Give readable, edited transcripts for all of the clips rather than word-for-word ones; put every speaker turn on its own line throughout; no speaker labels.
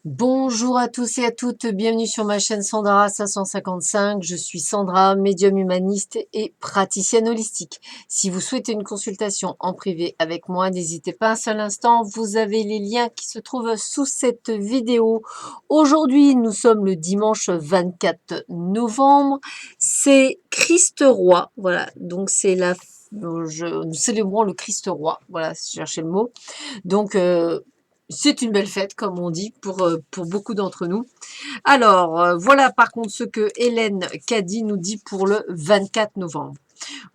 Bonjour à tous et à toutes, bienvenue sur ma chaîne Sandra 555. Je suis Sandra, médium humaniste et praticienne holistique. Si vous souhaitez une consultation en privé avec moi, n'hésitez pas un seul instant, vous avez les liens qui se trouvent sous cette vidéo. Aujourd'hui, nous sommes le dimanche 24 novembre, c'est Christ Roi, voilà, donc c'est nous célébrons le Christ Roi, voilà, si je cherchais le mot. Donc, c'est une belle fête, comme on dit, pour beaucoup d'entre nous. Alors, voilà par contre ce que Hélène Caddy nous dit pour le 24 novembre.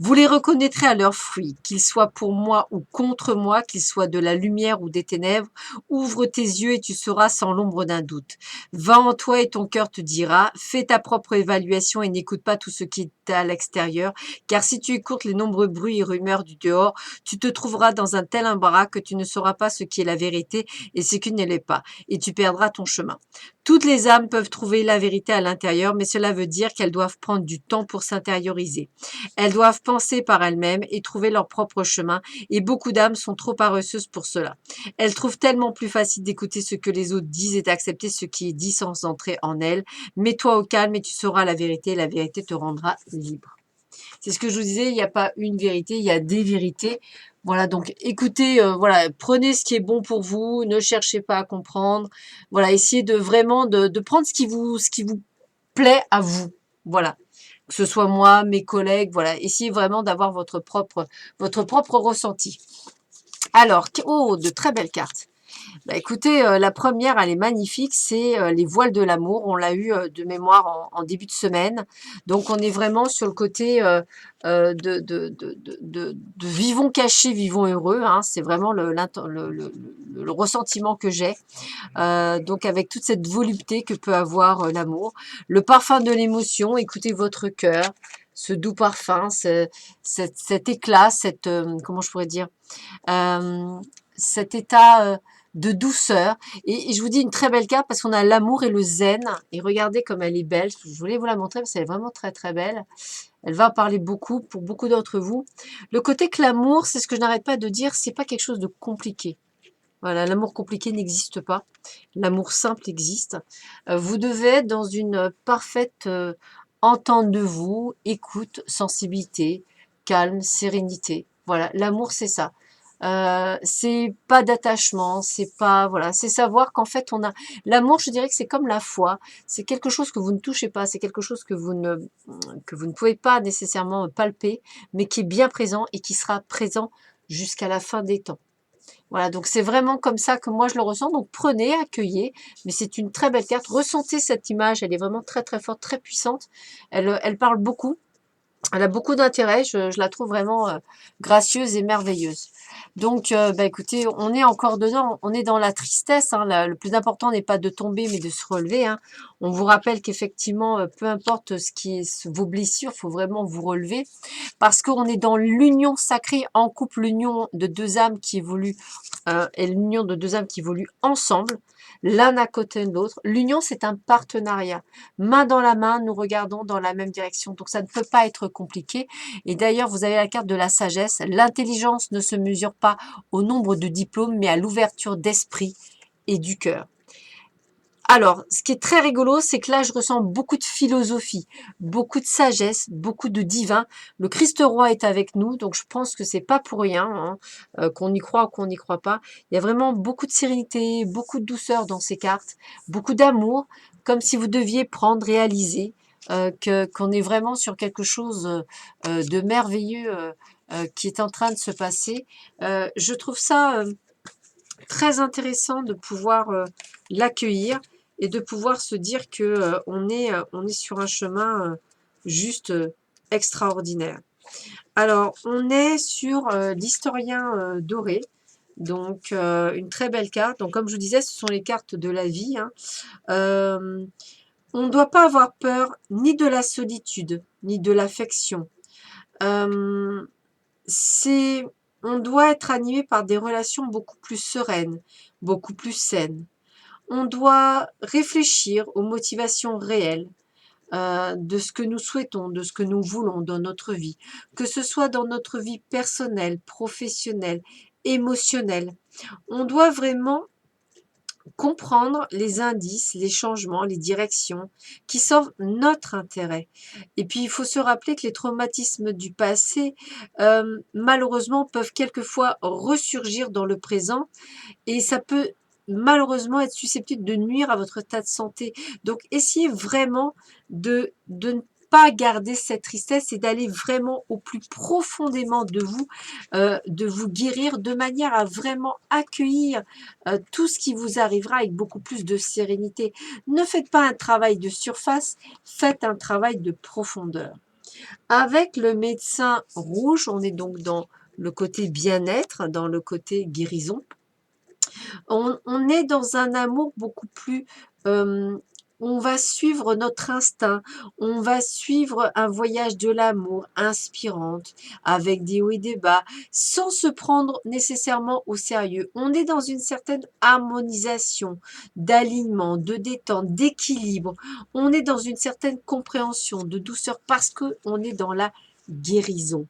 Vous les reconnaîtrez à leurs fruits, qu'ils soient pour moi ou contre moi, qu'ils soient de la lumière ou des ténèbres. Ouvre tes yeux et tu sauras sans l'ombre d'un doute. Va en toi et ton cœur te dira. Fais ta propre évaluation et n'écoute pas tout ce qui est à l'extérieur, car si tu écoutes les nombreux bruits et rumeurs du dehors, tu te trouveras dans un tel embarras que tu ne sauras pas ce qui est la vérité et ce qui ne l'est pas, et tu perdras ton chemin. Toutes les âmes peuvent trouver la vérité à l'intérieur, mais cela veut dire qu'elles doivent prendre du temps pour s'intérioriser. Elles doivent penser par elles-mêmes et trouver leur propre chemin, et beaucoup d'âmes sont trop paresseuses pour cela. Elles trouvent tellement plus facile d'écouter ce que les autres disent et d'accepter ce qui est dit sans entrer en elles. Mets-toi au calme et tu sauras la vérité te rendra libre. C'est ce que je vous disais, il n'y a pas une vérité, il y a des vérités. Voilà, donc écoutez, voilà, prenez ce qui est bon pour vous, ne cherchez pas à comprendre. Voilà, essayez de vraiment de prendre ce qui vous plaît à vous. Voilà, que ce soit moi, mes collègues, voilà, essayez vraiment d'avoir votre propre ressenti. Alors, oh, de très belles cartes. Bah, écoutez, la première, elle est magnifique, c'est les voiles de l'amour. On l'a eu de mémoire en début de semaine. Donc, on est vraiment sur le côté de vivons cachés, vivons heureux, hein. C'est vraiment le ressentiment que j'ai. Donc, avec toute cette volupté que peut avoir l'amour. Le parfum de l'émotion, écoutez votre cœur, ce doux parfum, cet éclat, comment je pourrais dire, euh, cet état de douceur. Et je vous dis une très belle carte parce qu'on a l'amour et le zen. Et regardez comme elle est belle. Je voulais vous la montrer parce qu'elle est vraiment très très belle. Elle va parler beaucoup pour beaucoup d'entre vous. Le côté que l'amour, c'est ce que je n'arrête pas de dire, c'est pas quelque chose de compliqué. Voilà, l'amour compliqué n'existe pas. L'amour simple existe. Vous devez être dans une parfaite entente de vous, écoute, sensibilité, calme, sérénité. Voilà, l'amour, c'est ça. C'est pas d'attachement, c'est pas voilà, c'est savoir qu'en fait on a l'amour, je dirais que c'est comme la foi, c'est quelque chose que vous ne touchez pas, c'est quelque chose que vous ne pouvez pas nécessairement palper, mais qui est bien présent et qui sera présent jusqu'à la fin des temps. Voilà, donc c'est vraiment comme ça que moi je le ressens. Donc prenez, accueillez, mais c'est une très belle carte. Ressentez cette image, elle est vraiment très très forte, très puissante. Elle parle beaucoup. Elle a beaucoup d'intérêt, je la trouve vraiment gracieuse et merveilleuse. Donc, bah, écoutez, on est encore dedans, on est dans la tristesse, hein, le plus important n'est pas de tomber, mais de se relever, hein. On vous rappelle qu'effectivement, peu importe vos blessures, il faut vraiment vous relever, parce qu'on est dans l'union sacrée en couple, l'union de deux âmes qui évoluent, et l'union de deux âmes qui évoluent ensemble, l'un à côté de l'autre. L'union, c'est un partenariat. Main dans la main, nous regardons dans la même direction. Donc, ça ne peut pas être compliqué. Et d'ailleurs, vous avez la carte de la sagesse. L'intelligence ne se mesure pas au nombre de diplômes, mais à l'ouverture d'esprit et du cœur. Alors, ce qui est très rigolo, c'est que là, je ressens beaucoup de philosophie, beaucoup de sagesse, beaucoup de divin. Le Christ roi est avec nous, donc je pense que c'est pas pour rien, hein, qu'on y croit ou qu'on n'y croit pas. Il y a vraiment beaucoup de sérénité, beaucoup de douceur dans ces cartes, beaucoup d'amour, comme si vous deviez prendre, réaliser qu'on est vraiment sur quelque chose de merveilleux qui est en train de se passer. Je trouve ça très intéressant de pouvoir l'accueillir et de pouvoir se dire que on est sur un chemin juste extraordinaire. Alors, on est sur l'historien doré, donc une très belle carte. Donc, comme je vous disais, ce sont les cartes de la vie, hein. Euh, on ne doit pas avoir peur ni de la solitude, ni de l'affection. Euh, c'est, on doit être animé par des relations beaucoup plus sereines, beaucoup plus saines. On doit réfléchir aux motivations réelles de ce que nous souhaitons, de ce que nous voulons dans notre vie, que ce soit dans notre vie personnelle, professionnelle, émotionnelle. On doit vraiment comprendre les indices, les changements, les directions qui servent notre intérêt. Et puis, il faut se rappeler que les traumatismes du passé, malheureusement, peuvent quelquefois ressurgir dans le présent et ça peut malheureusement être susceptible de nuire à votre état de santé. Donc, essayez vraiment de ne pas garder cette tristesse et d'aller vraiment au plus profondément de vous guérir de manière à vraiment accueillir tout ce qui vous arrivera avec beaucoup plus de sérénité. Ne faites pas un travail de surface, faites un travail de profondeur. Avec le médecin rouge, on est donc dans le côté bien-être, dans le côté guérison. On est dans un amour beaucoup plus... on va suivre notre instinct, on va suivre un voyage de l'amour inspirante, avec des hauts et des bas, sans se prendre nécessairement au sérieux. On est dans une certaine harmonisation, d'alignement, de détente, d'équilibre. On est dans une certaine compréhension, de douceur, parce qu'on est dans la guérison.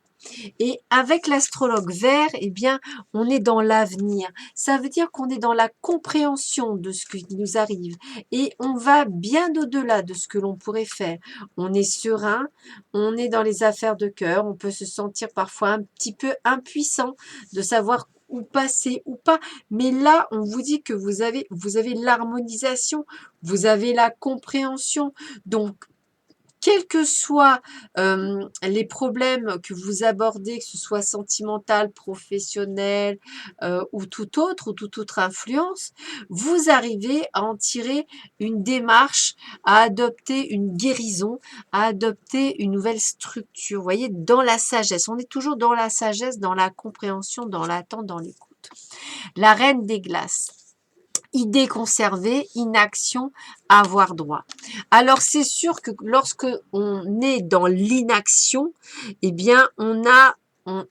Et avec l'astrologue vert, eh bien, on est dans l'avenir. Ça veut dire qu'on est dans la compréhension de ce qui nous arrive et on va bien au-delà de ce que l'on pourrait faire. On est serein, on est dans les affaires de cœur, on peut se sentir parfois un petit peu impuissant de savoir où passer ou pas. Mais là, on vous dit que vous avez l'harmonisation, vous avez la compréhension. Donc, quels que soient les problèmes que vous abordez, que ce soit sentimental, professionnel ou toute autre influence, vous arrivez à en tirer une démarche, à adopter une guérison, à adopter une nouvelle structure. Vous voyez, dans la sagesse. On est toujours dans la sagesse, dans la compréhension, dans l'attente, dans l'écoute. La reine des glaces. Idée conservée, inaction, avoir droit. Alors c'est sûr que lorsque on est dans l'inaction, eh bien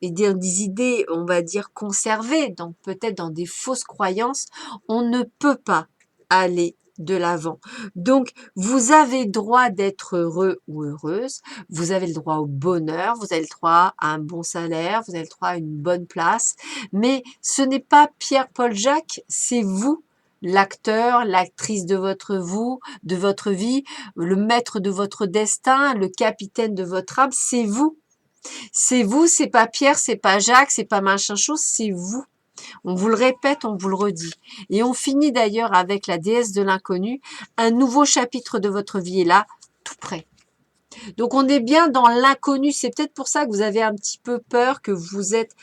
des idées, on va dire conservées, donc peut-être dans des fausses croyances, on ne peut pas aller de l'avant. Donc, vous avez droit d'être heureux ou heureuse, vous avez le droit au bonheur, vous avez le droit à un bon salaire, vous avez le droit à une bonne place, mais ce n'est pas Pierre-Paul Jacques, c'est vous l'acteur, l'actrice de votre vie, le maître de votre destin, le capitaine de votre âme, c'est vous. C'est vous, c'est pas Pierre, c'est pas Jacques, c'est pas machin chose, c'est vous. On vous le répète, on vous le redit. Et on finit d'ailleurs avec la déesse de l'inconnu. Un nouveau chapitre de votre vie est là, tout près. Donc on est bien dans l'inconnu. C'est peut-être pour ça que vous avez un petit peu peur, que vous êtes...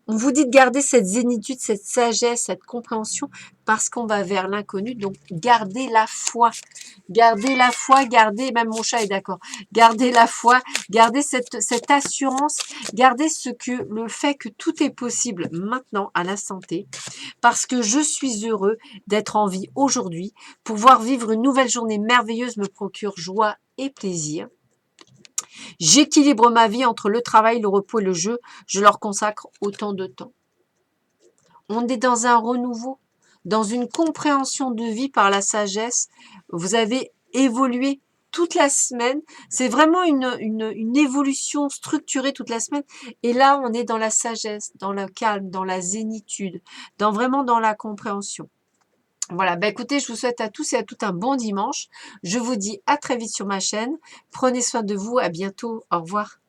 On vous dit de garder cette zénitude, cette sagesse, cette compréhension, parce qu'on va vers l'inconnu. Donc, gardez la foi. Gardez la foi, gardez, même mon chat est d'accord, gardez la foi, gardez cette assurance, gardez le fait que tout est possible maintenant, à l'instant T, parce que je suis heureux d'être en vie aujourd'hui. Pouvoir vivre une nouvelle journée merveilleuse me procure joie et plaisir. J'équilibre ma vie entre le travail, le repos et le jeu. Je leur consacre autant de temps. On est dans un renouveau, dans une compréhension de vie par la sagesse. Vous avez évolué toute la semaine. C'est vraiment une évolution structurée toute la semaine. Et là, on est dans la sagesse, dans le calme, dans la zénitude, vraiment dans la compréhension. Voilà, bah écoutez, je vous souhaite à tous et à toutes un bon dimanche. Je vous dis à très vite sur ma chaîne. Prenez soin de vous, à bientôt, au revoir.